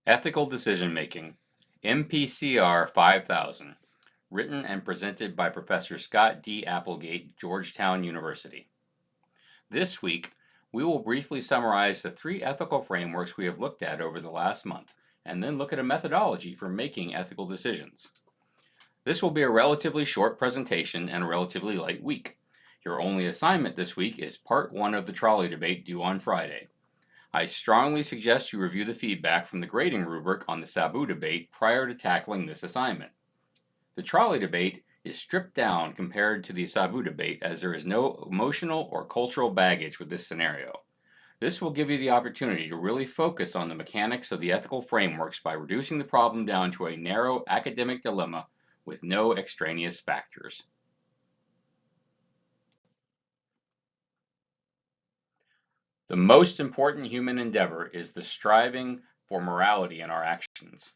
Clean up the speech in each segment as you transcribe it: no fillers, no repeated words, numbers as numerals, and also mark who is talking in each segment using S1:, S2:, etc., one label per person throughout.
S1: Ethical Decision Making, MPCR 5000, written and presented by Professor Scott D. Applegate, Georgetown University. This week, we will briefly summarize the three ethical frameworks we have looked at over the last month, and then look at a methodology for making ethical decisions. This will be a relatively short presentation and a relatively light week. Your only assignment this week is part 1 of the trolley debate due on Friday. I strongly suggest you review the feedback from the grading rubric on the Sabu debate prior to tackling this assignment. The trolley debate is stripped down compared to the Sabu debate as there is no emotional or cultural baggage with this scenario. This will give you the opportunity to really focus on the mechanics of the ethical frameworks by reducing the problem down to a narrow academic dilemma with no extraneous factors. The most important human endeavor is the striving for morality in our actions.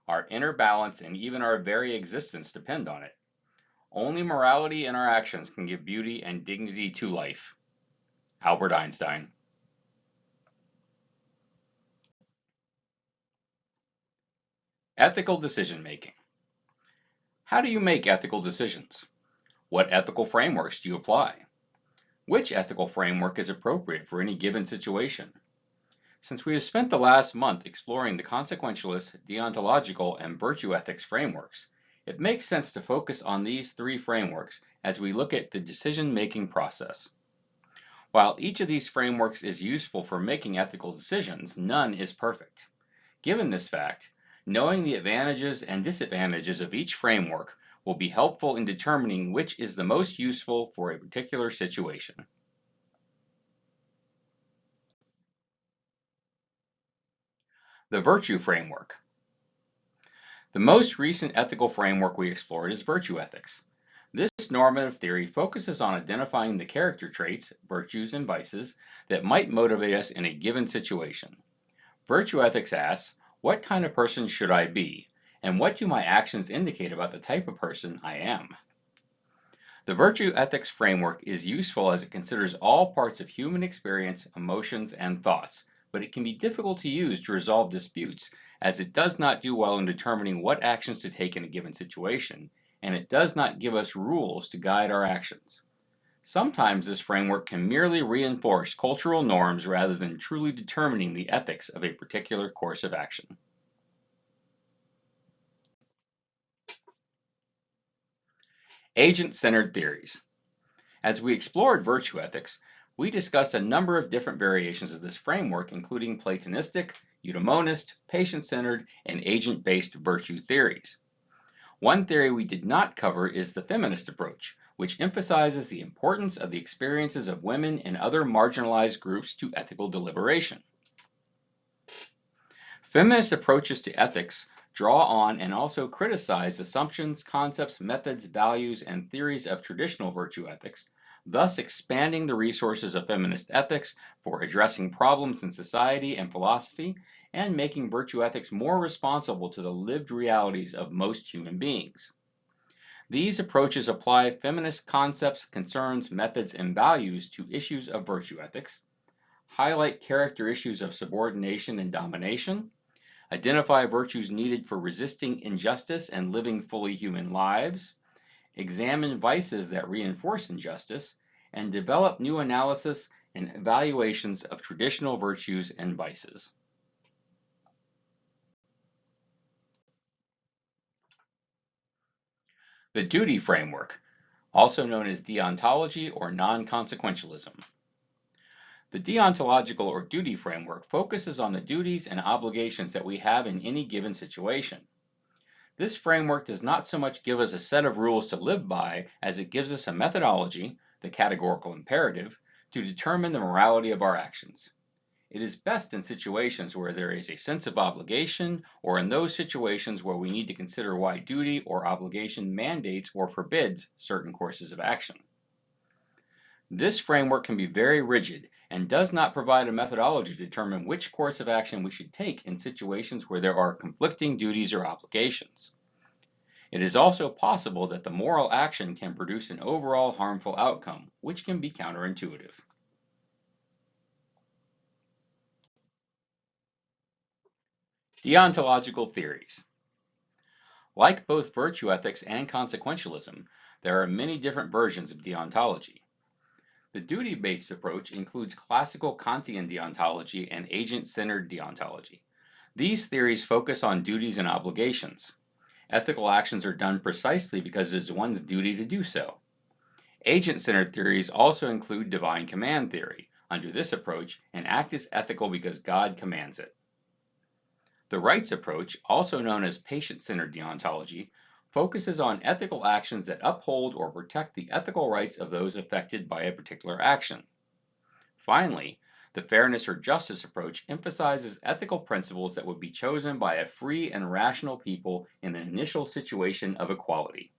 S1: Our inner balance and even our very existence depend on it. Only morality in our actions can give beauty and dignity to life. Albert Einstein. Ethical decision making. How do you make ethical decisions? What ethical frameworks do you apply? Which ethical framework is appropriate for any given situation? Since we have spent the last month exploring the consequentialist, deontological, and virtue ethics frameworks, it makes sense to focus on these three frameworks as we look at the decision-making process. While each of these frameworks is useful for making ethical decisions, none is perfect. Given this fact, knowing the advantages and disadvantages of each framework will be helpful in determining which is the most useful for a particular situation. The virtue framework. The most recent ethical framework we explored is virtue ethics. This normative theory focuses on identifying the character traits, virtues, and vices that might motivate us in a given situation. Virtue ethics asks, what kind of person should I be, and what do my actions indicate about the type of person I am? The virtue ethics framework is useful as it considers all parts of human experience, emotions, and thoughts, but it can be difficult to use to resolve disputes as it does not do well in determining what actions to take in a given situation, and it does not give us rules to guide our actions. Sometimes this framework can merely reinforce cultural norms rather than truly determining the ethics of a particular course of action. Agent-centered theories. As we explored virtue ethics, we discussed a number of different variations of this framework, including Platonistic, eudaemonist, patient-centered, and agent-based virtue theories. One theory we did not cover is the feminist approach, which emphasizes the importance of the experiences of women and other marginalized groups to ethical deliberation. Feminist approaches to ethics draw on and also criticize assumptions, concepts, methods, values, and theories of traditional virtue ethics, thus expanding the resources of feminist ethics for addressing problems in society and philosophy, and making virtue ethics more responsible to the lived realities of most human beings. These approaches apply feminist concepts, concerns, methods, and values to issues of virtue ethics, highlight character issues of subordination and domination, identify virtues needed for resisting injustice and living fully human lives, examine vices that reinforce injustice, and develop new analysis and evaluations of traditional virtues and vices. The duty framework, also known as deontology or non-consequentialism. The deontological or duty framework focuses on the duties and obligations that we have in any given situation. This framework does not so much give us a set of rules to live by as it gives us a methodology, the categorical imperative, to determine the morality of our actions. It is best in situations where there is a sense of obligation or in those situations where we need to consider why duty or obligation mandates or forbids certain courses of action. This framework can be very rigid and does not provide a methodology to determine which course of action we should take in situations where there are conflicting duties or obligations. It is also possible that the moral action can produce an overall harmful outcome, which can be counterintuitive. Deontological theories. Like both virtue ethics and consequentialism, there are many different versions of deontology. The duty-based approach includes classical Kantian deontology and agent-centered deontology. These theories focus on duties and obligations. Ethical actions are done precisely because it is one's duty to do so. Agent-centered theories also include divine command theory. Under this approach, an act is ethical because God commands it. The rights approach, also known as patient-centered deontology, focuses on ethical actions that uphold or protect the ethical rights of those affected by a particular action. Finally, the fairness or justice approach emphasizes ethical principles that would be chosen by a free and rational people in an initial situation of equality.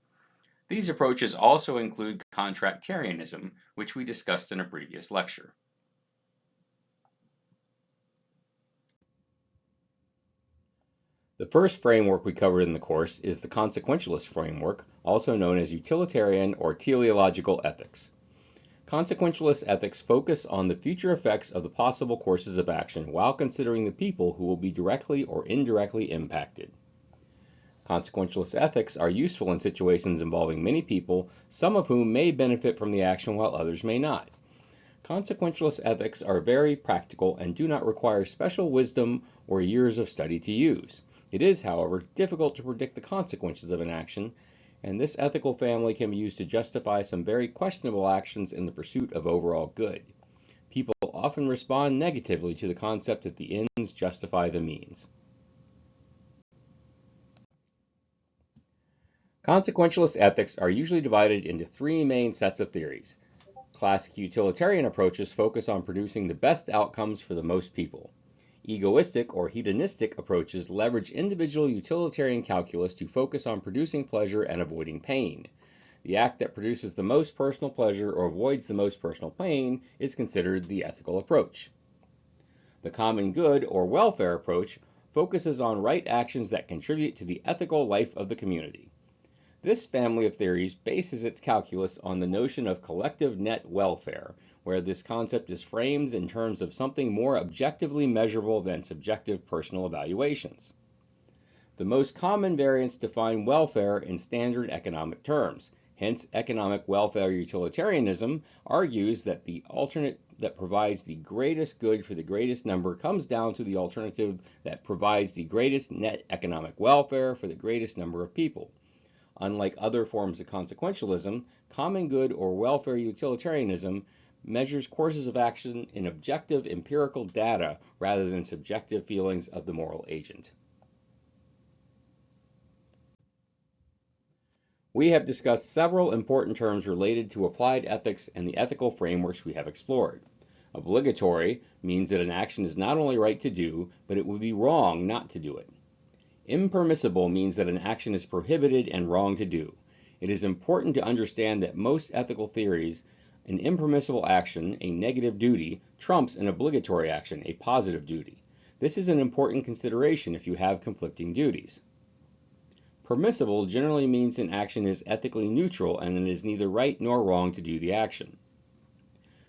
S1: These approaches also include contractarianism, which we discussed in a previous lecture. The first framework we covered in the course is the consequentialist framework, also known as utilitarian or teleological ethics. Consequentialist ethics focus on the future effects of the possible courses of action while considering the people who will be directly or indirectly impacted. Consequentialist ethics are useful in situations involving many people, some of whom may benefit from the action while others may not. Consequentialist ethics are very practical and do not require special wisdom or years of study to use. It is, however, difficult to predict the consequences of an action, and this ethical family can be used to justify some very questionable actions in the pursuit of overall good. People often respond negatively to the concept that the ends justify the means. Consequentialist ethics are usually divided into three main sets of theories. Classic utilitarian approaches focus on producing the best outcomes for the most people. Egoistic or hedonistic approaches leverage individual utilitarian calculus to focus on producing pleasure and avoiding pain. The act that produces the most personal pleasure or avoids the most personal pain is considered the ethical approach. The common good or welfare approach focuses on right actions that contribute to the ethical life of the community. This family of theories bases its calculus on the notion of collective net welfare, where this concept is framed in terms of something more objectively measurable than subjective personal evaluations. The most common variants define welfare in standard economic terms. Hence, economic welfare utilitarianism argues that the alternate that provides the greatest good for the greatest number comes down to the alternative that provides the greatest net economic welfare for the greatest number of people. Unlike other forms of consequentialism, common good or welfare utilitarianism measures courses of action in objective empirical data rather than subjective feelings of the moral agent. We have discussed several important terms related to applied ethics and the ethical frameworks we have explored. Obligatory means that an action is not only right to do, but it would be wrong not to do it. Impermissible means that an action is prohibited and wrong to do. It is important to understand that most ethical theories, an impermissible action, a negative duty, trumps an obligatory action, a positive duty. This is an important consideration if you have conflicting duties. Permissible generally means an action is ethically neutral and it is neither right nor wrong to do the action.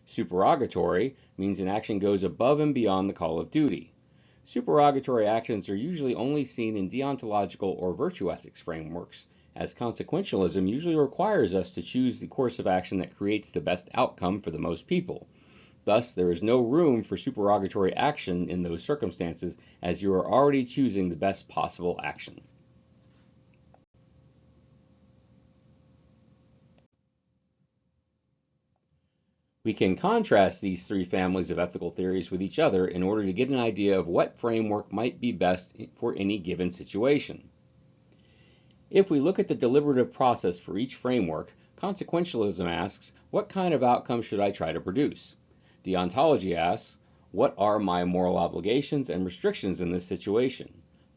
S1: Supererogatory means an action goes above and beyond the call of duty. Supererogatory actions are usually only seen in deontological or virtue ethics frameworks, as consequentialism usually requires us to choose the course of action that creates the best outcome for the most people. Thus, there is no room for supererogatory action in those circumstances, as you are already choosing the best possible action. We can contrast these three families of ethical theories with each other in order to get an idea of what framework might be best for any given situation. If we look at the deliberative process for each framework, consequentialism asks, what kind of outcome should I try to produce? Deontology asks, what are my moral obligations and restrictions in this situation?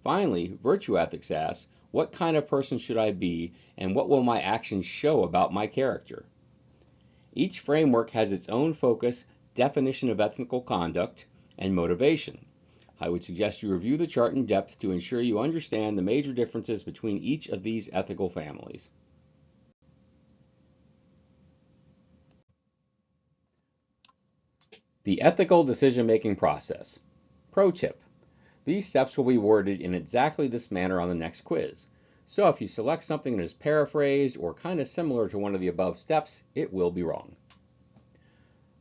S1: Finally, virtue ethics asks, what kind of person should I be and what will my actions show about my character? Each framework has its own focus, definition of ethical conduct, and motivation. I would suggest you review the chart in depth to ensure you understand the major differences between each of these ethical families. The ethical decision-making process. Pro tip: These steps will be worded in exactly this manner on the next quiz. So if you select something that is paraphrased or kind of similar to one of the above steps, it will be wrong.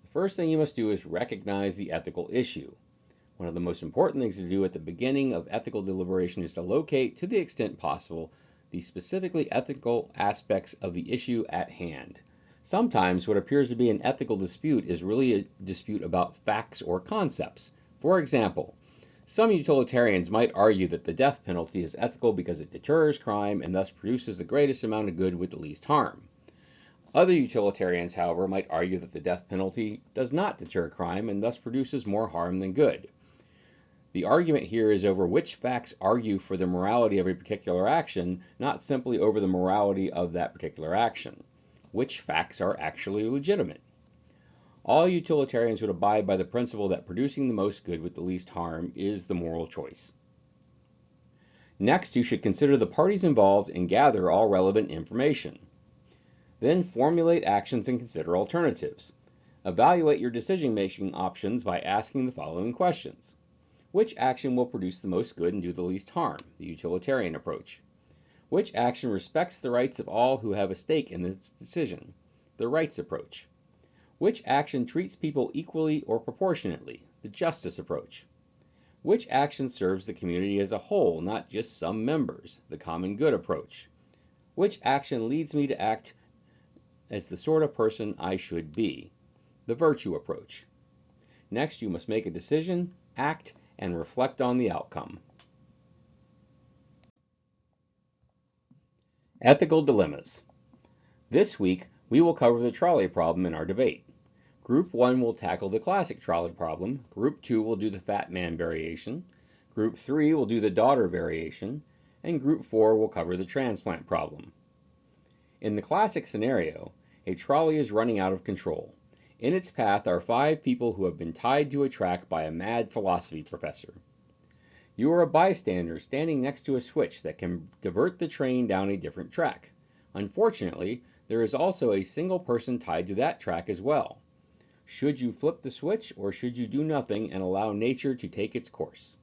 S1: The first thing you must do is recognize the ethical issue. One of the most important things to do at the beginning of ethical deliberation is to locate, to the extent possible, the specifically ethical aspects of the issue at hand. Sometimes what appears to be an ethical dispute is really a dispute about facts or concepts. For example, some utilitarians might argue that the death penalty is ethical because it deters crime and thus produces the greatest amount of good with the least harm. Other utilitarians, however, might argue that the death penalty does not deter crime and thus produces more harm than good. The argument here is over which facts argue for the morality of a particular action, not simply over the morality of that particular action. Which facts are actually legitimate? All utilitarians would abide by the principle that producing the most good with the least harm is the moral choice. Next, you should consider the parties involved and gather all relevant information. Then formulate actions and consider alternatives. Evaluate your decision-making options by asking the following questions. Which action will produce the most good and do the least harm? The utilitarian approach. Which action respects the rights of all who have a stake in this decision? The rights approach. Which action treats people equally or proportionately? The justice approach. Which action serves the community as a whole, not just some members? The common good approach. Which action leads me to act as the sort of person I should be? The virtue approach. Next, you must make a decision, act, and reflect on the outcome. Ethical dilemmas. This week, we will cover the trolley problem in our debate. Group 1 will tackle the classic trolley problem, Group 2 will do the fat man variation, Group 3 will do the daughter variation, and Group 4 will cover the transplant problem. In the classic scenario, a trolley is running out of control. In its path are 5 people who have been tied to a track by a mad philosophy professor. You are a bystander standing next to a switch that can divert the train down a different track. Unfortunately, there is also a single person tied to that track as well. Should you flip the switch or should you do nothing and allow nature to take its course?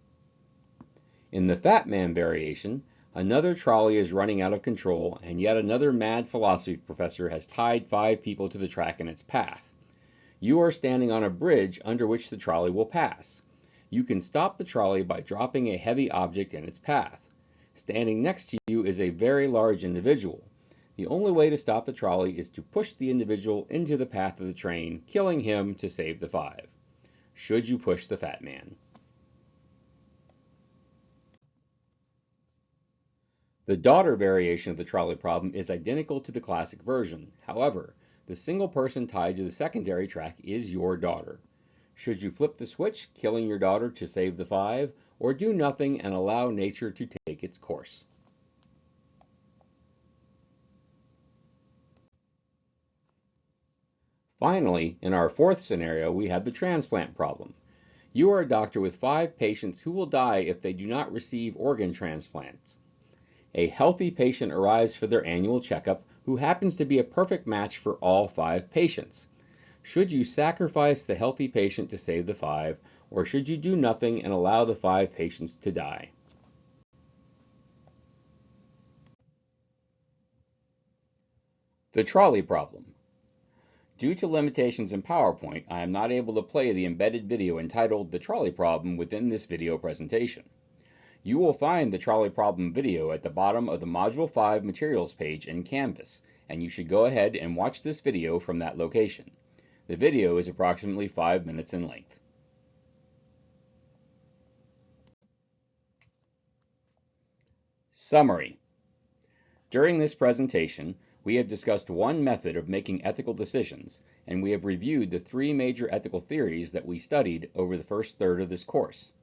S1: In the fat man variation, another trolley is running out of control and yet another mad philosophy professor has tied 5 people to the track in its path. You are standing on a bridge under which the trolley will pass. You can stop the trolley by dropping a heavy object in its path. Standing next to you is a very large individual. The only way to stop the trolley is to push the individual into the path of the train, killing him to save the 5. Should you push the fat man? The daughter variation of the trolley problem is identical to the classic version. However, the single person tied to the secondary track is your daughter. Should you flip the switch, killing your daughter to save the 5, or do nothing and allow nature to take its course? Finally, in our 4th scenario, we have the transplant problem. You are a doctor with 5 patients who will die if they do not receive organ transplants. A healthy patient arrives for their annual checkup who happens to be a perfect match for all 5 patients. Should you sacrifice the healthy patient to save the 5, or should you do nothing and allow the 5 patients to die? The trolley problem. Due to limitations in PowerPoint, I am not able to play the embedded video entitled The Trolley Problem within this video presentation. You will find the trolley problem video at the bottom of the Module 5 materials page in Canvas, and you should go ahead and watch this video from that location. The video is approximately 5 minutes in length. Summary. During this presentation, we have discussed one method of making ethical decisions, and we have reviewed the 3 major ethical theories that we studied over the first third of this course.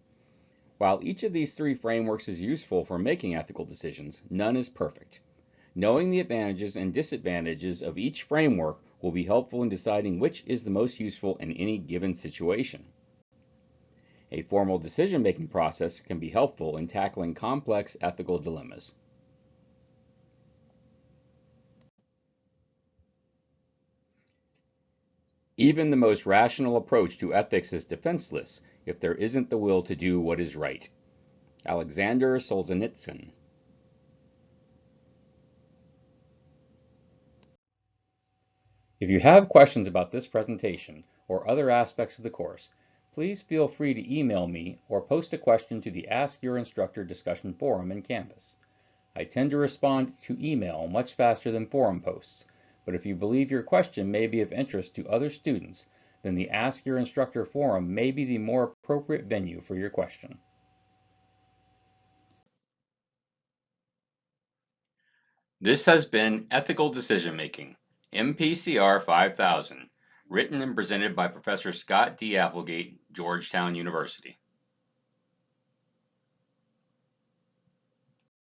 S1: While each of these 3 frameworks is useful for making ethical decisions, none is perfect. Knowing the advantages and disadvantages of each framework will be helpful in deciding which is the most useful in any given situation. A formal decision-making process can be helpful in tackling complex ethical dilemmas. Even the most rational approach to ethics is defenseless if there isn't the will to do what is right. Alexander Solzhenitsyn. If you have questions about this presentation or other aspects of the course, please feel free to email me or post a question to the Ask Your Instructor discussion forum in Canvas. I tend to respond to email much faster than forum posts, but if you believe your question may be of interest to other students, then the Ask Your Instructor forum may be the more appropriate venue for your question. This has been Ethical Decision Making, MPCR 5000, written and presented by Professor Scott D. Applegate, Georgetown University.